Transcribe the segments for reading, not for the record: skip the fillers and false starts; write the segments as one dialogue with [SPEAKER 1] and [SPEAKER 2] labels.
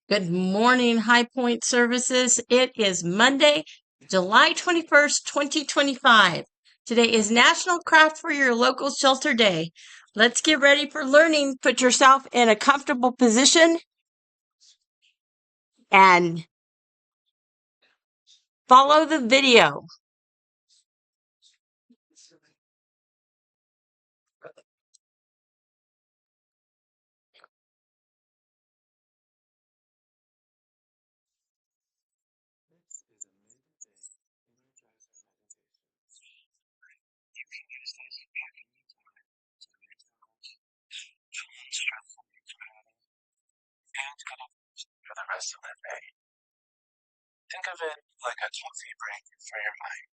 [SPEAKER 1] Good morning, HighPointe Services. It is Monday, July 21st, 2025. Today is National Craft for Your Local Shelter Day. Let's get ready for learning. Put yourself in a comfortable position and follow the video.
[SPEAKER 2] For the rest of the day. Think of it like a coffee break for your mind.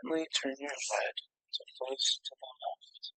[SPEAKER 2] Gently turn your head to face to the left.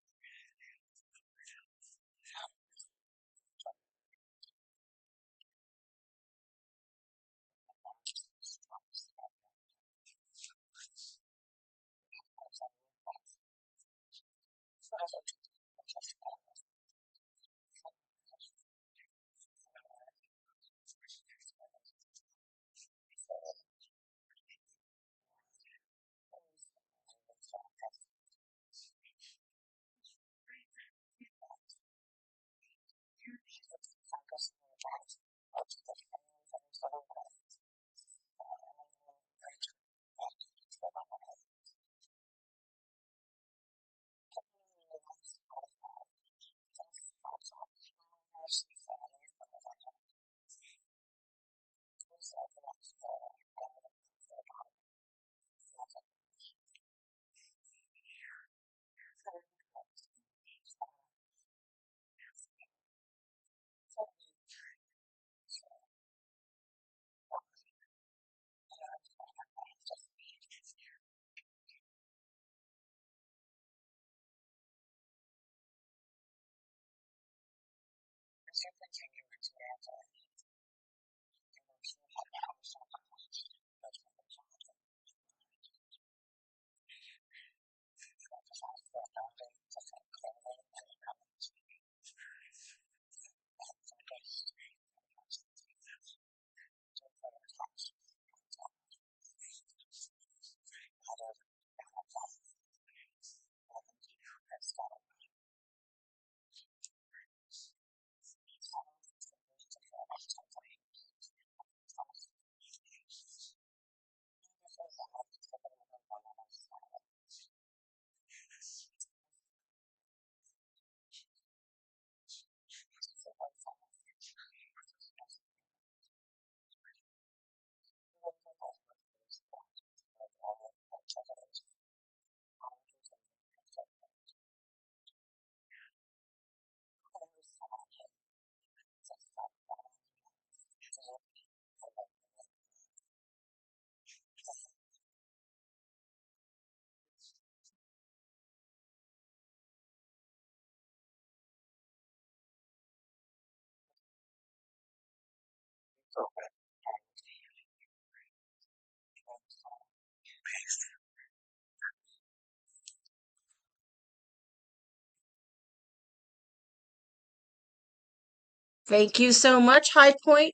[SPEAKER 1] Thank you so much, High Point.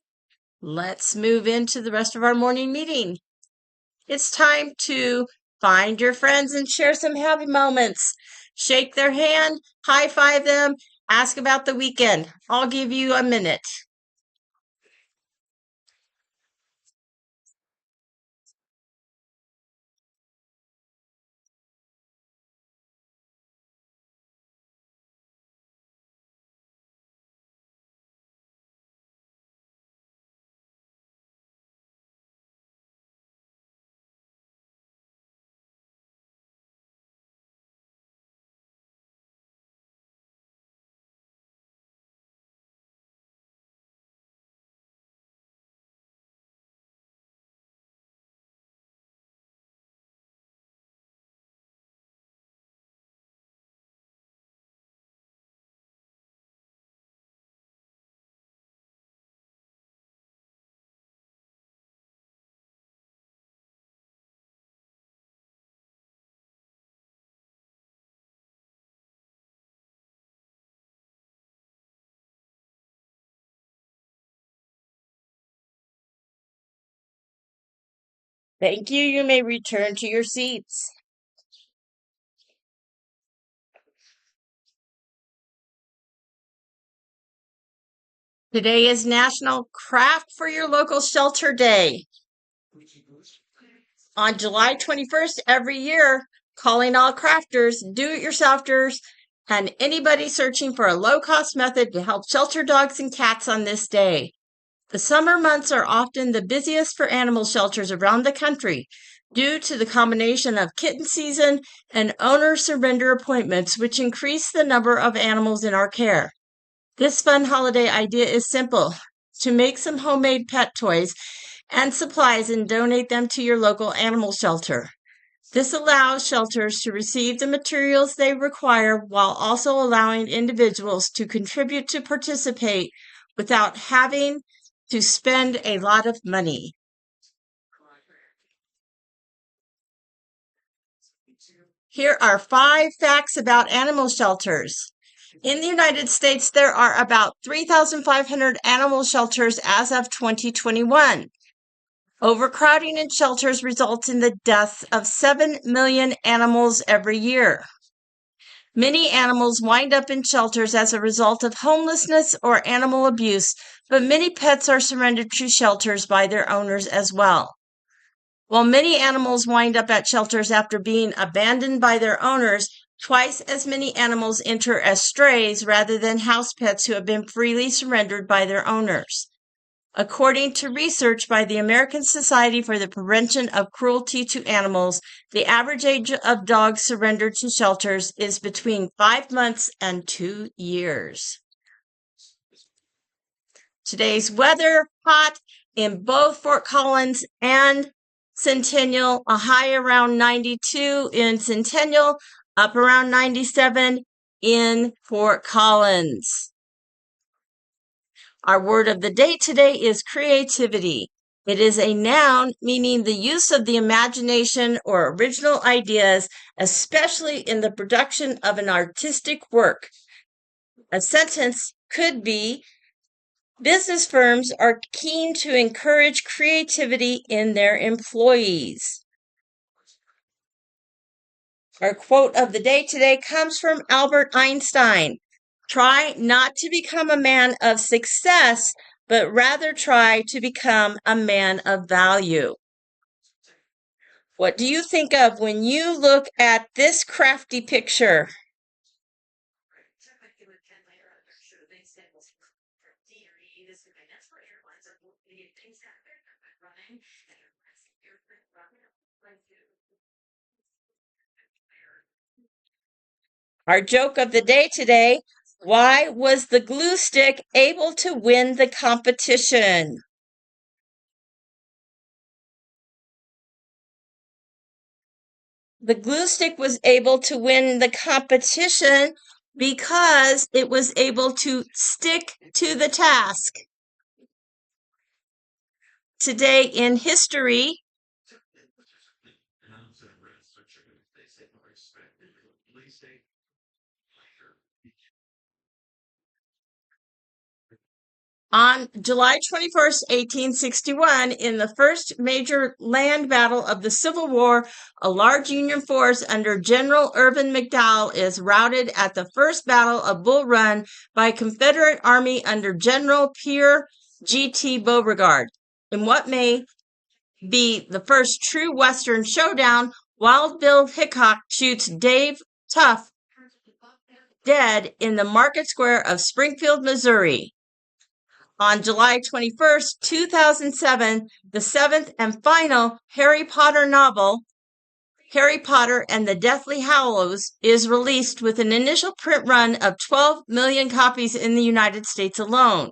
[SPEAKER 1] Let's move into the rest of our morning meeting. It's time to find your friends and share some happy moments. Shake their hand, high five them, ask about the weekend. I'll give you a minute. Thank you. You may return to your seats. Today is National Craft for Your Local Shelter Day. On July 21st, every year, calling all crafters, do-it-yourselfers, and anybody searching for a low-cost method to help shelter dogs and cats on this day. The summer months are often the busiest for animal shelters around the country due to the combination of kitten season and owner surrender appointments, which increase the number of animals in our care. This fun holiday idea is simple: to make some homemade pet toys and supplies and donate them to your local animal shelter. This allows shelters to receive the materials they require while also allowing individuals to contribute to participate without having to spend a lot of money. Here are 5 facts about animal shelters. In the United States, there are about 3,500 animal shelters as of 2021. Overcrowding in shelters results in the deaths of 7 million animals every year. Many animals wind up in shelters as a result of homelessness or animal abuse, but many pets are surrendered to shelters by their owners as well. While many animals wind up at shelters after being abandoned by their owners, twice as many animals enter as strays rather than house pets who have been freely surrendered by their owners. According to research by the American Society for the Prevention of Cruelty to Animals, the average age of dogs surrendered to shelters is between 5 months and 2 years. Today's weather: hot in both Fort Collins and Centennial, a high around 92 in Centennial, up around 97 in Fort Collins. Our word of the day today is creativity. It is a noun meaning the use of the imagination or original ideas, especially in the production of an artistic work. A sentence could be: business firms are keen to encourage creativity in their employees. Our quote of the day today comes from Albert Einstein. Try not to become a man of success, but rather try to become a man of value. What do you think of when you look at this crafty picture? Our joke of the day today: why was the glue stick able to win the competition? The glue stick was able to win the competition because it was able to stick to the task. Today in history, On July 21st, 1861, in the first major land battle of the Civil War, a large Union force under General Irvin McDowell is routed at the First Battle of Bull Run by a Confederate Army under General Pierre G.T. Beauregard. In what may be the first true Western showdown, Wild Bill Hickok shoots Dave Tough dead in the market square of Springfield, Missouri. On July 21st, 2007, the seventh and final Harry Potter novel, Harry Potter and the Deathly Hallows, is released with an initial print run of 12 million copies in the United States alone.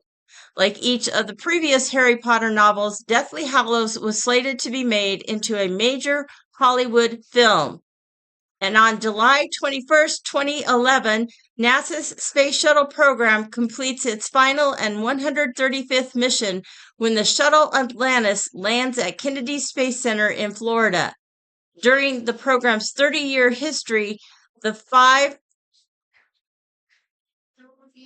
[SPEAKER 1] Like each of the previous Harry Potter novels, Deathly Hallows was slated to be made into a major Hollywood film. And on July 21st, 2011, NASA's Space Shuttle program completes its final and 135th mission when the shuttle Atlantis lands at Kennedy Space Center in Florida. During the program's 30-year history, the 5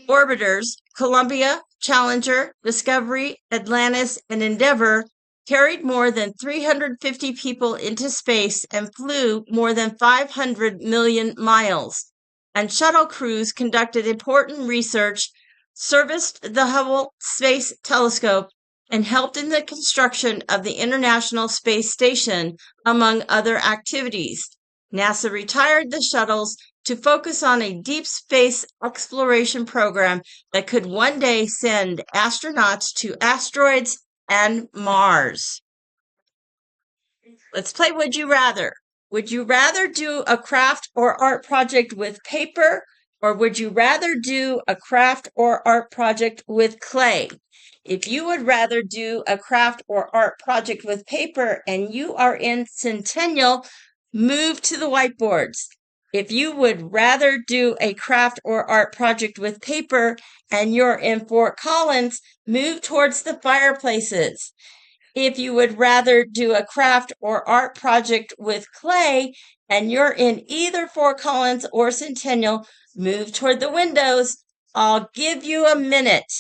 [SPEAKER 1] orbiters, Columbia, Challenger, Discovery, Atlantis, and Endeavour, carried more than 350 people into space and flew more than 500 million miles. And shuttle crews conducted important research, serviced the Hubble Space Telescope, and helped in the construction of the International Space Station, among other activities. NASA retired the shuttles to focus on a deep space exploration program that could one day send astronauts to asteroids and Mars. Let's play Would You Rather. Would you rather do a craft or art project with paper, or would you rather do a craft or art project with clay? If you would rather do a craft or art project with paper and you are in Centennial, move to the whiteboards. If you would rather do a craft or art project with paper and you're in Fort Collins, move towards the fireplaces. If you would rather do a craft or art project with clay and you're in either Fort Collins or Centennial, move toward the windows. I'll give you a minute.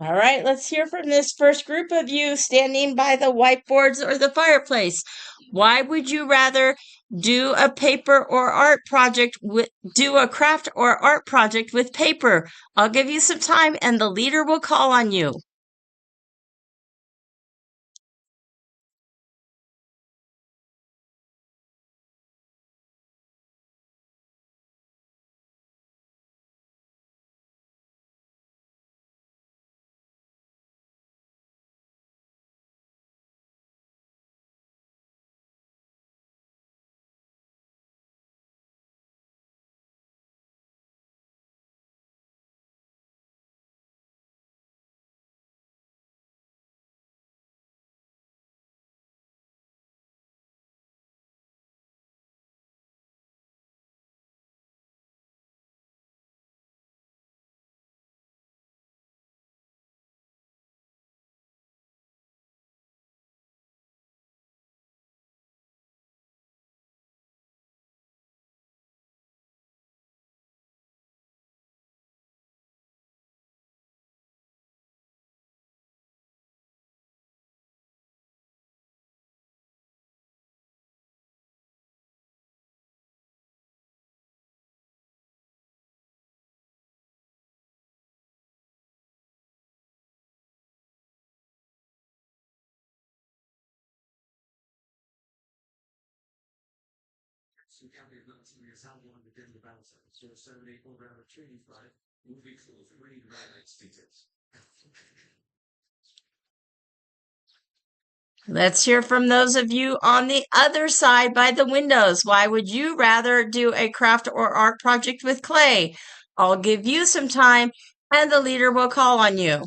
[SPEAKER 1] All right, let's hear from this first group of you standing by the whiteboards or the fireplace. Why would you rather do a paper or art project do a craft or art project with paper? I'll give you some time and the leader will call on you. Let's hear from those of you on the other side by the windows. Why would you rather do a craft or art project with clay? I'll give you some time and the leader will call on you.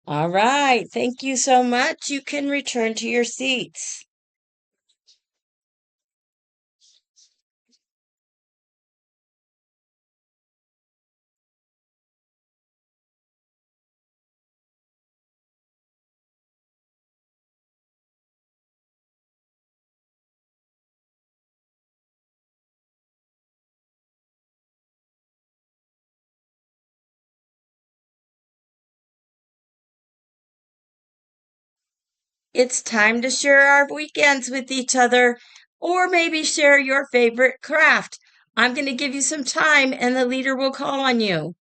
[SPEAKER 1] All right. Thank you so much. You can return to your seats. It's time to share our weekends with each other, or maybe share your favorite craft. I'm going to give you some time, and the leader will call on you.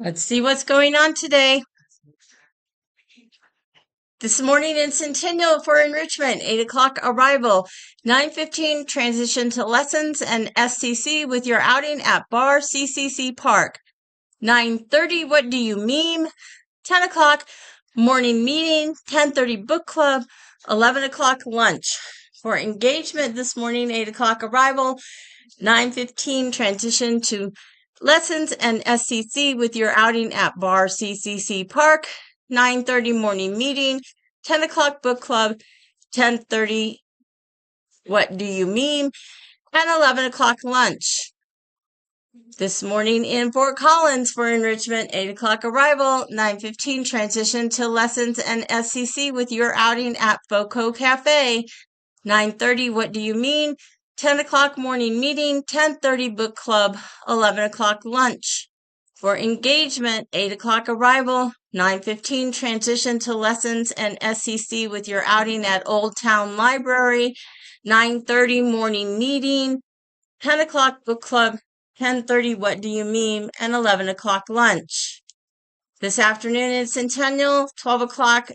[SPEAKER 1] Let's see what's going on today. This morning in Centennial for Enrichment, 8 o'clock arrival, 9:15 transition to lessons and SCC with your outing at Bar CCC Park. 9:30, what do you meme? 10 o'clock morning meeting, 10:30 book club, 11 o'clock lunch. For engagement this morning, 8 o'clock arrival, 9:15 transition to lessons and SCC with your outing at Bar CCC Park. 9:30 morning meeting, 10 o'clock book club, 10:30 what do you meme, and 11 o'clock lunch. This morning in Fort Collins for Enrichment, 8 o'clock arrival, 9:15 transition to lessons and SCC with your outing at Foco Cafe. 9:30 what do you mean, 10 o'clock morning meeting, 10:30 book club, 11 o'clock lunch. For engagement, 8 o'clock arrival, 9:15 transition to lessons and SCC with your outing at Old Town Library, 9:30 morning meeting, 10 o'clock book club, 10:30 what do you meme, and 11 o'clock lunch. This afternoon in Centennial, 12 o'clock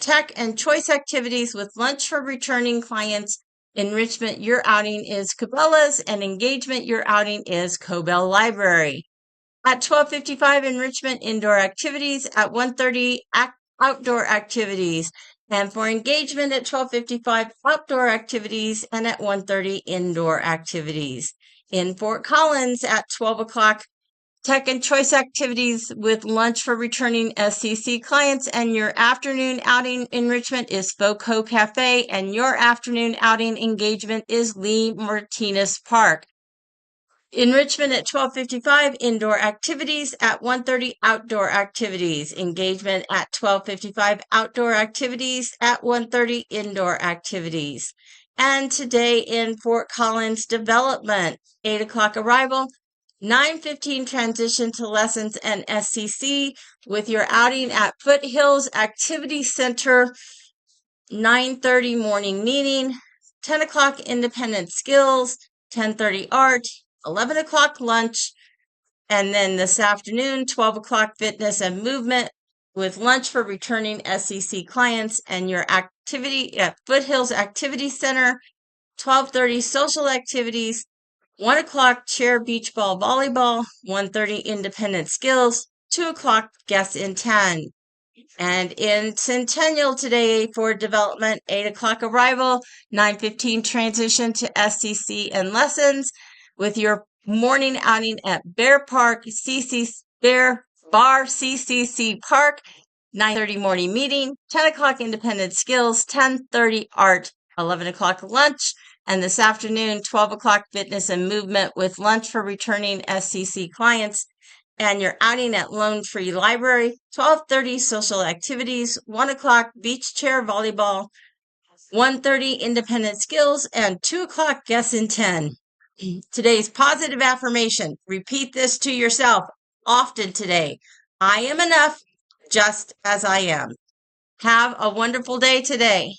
[SPEAKER 1] tech and choice activities with lunch for returning clients. Enrichment, your outing is Cabela's, and engagement, your outing is Cobell Library. At 12:55, enrichment indoor activities. At 1:30, outdoor activities. And for engagement at 12:55, outdoor activities, and at 1:30, indoor activities. In Fort Collins at 12 o'clock, tech and choice activities with lunch for returning SCC clients, and your afternoon outing enrichment is Foco Cafe, and your afternoon outing engagement is Lee Martinez Park. Enrichment at 12:55, indoor activities. At 1:30, outdoor activities. Engagement at 12:55, outdoor activities. At 1:30, indoor activities. And today in Fort Collins Development, 8 o'clock arrival, 9:15 transition to lessons and SCC with your outing at Foothills Activity Center, 9:30 morning meeting, 10 o'clock independent skills, 10:30 art, 11 o'clock lunch, and then this afternoon, 12 o'clock fitness and movement with lunch for returning SCC clients, and your activity at Foothills Activity Center, 12:30 social activities, 1 o'clock chair beach ball volleyball, 1:30 independent skills, 2 o'clock guests in 10. And in Centennial today for development, 8 o'clock arrival, 9:15 transition to SCC and lessons with your morning outing at Bear Park, Bear Bar CCC Park, 9:30 morning meeting, 10 o'clock independent skills, 10:30 art, 11 o'clock lunch, and this afternoon, 12 o'clock fitness and movement with lunch for returning SCC clients, and your outing at Lone Tree Library, 12:30 social activities, 1 o'clock beach chair volleyball, 1:30 independent skills, and 2 o'clock guests in 10. Today's positive affirmation. Repeat this to yourself often today. I am enough just as I am. Have a wonderful day today.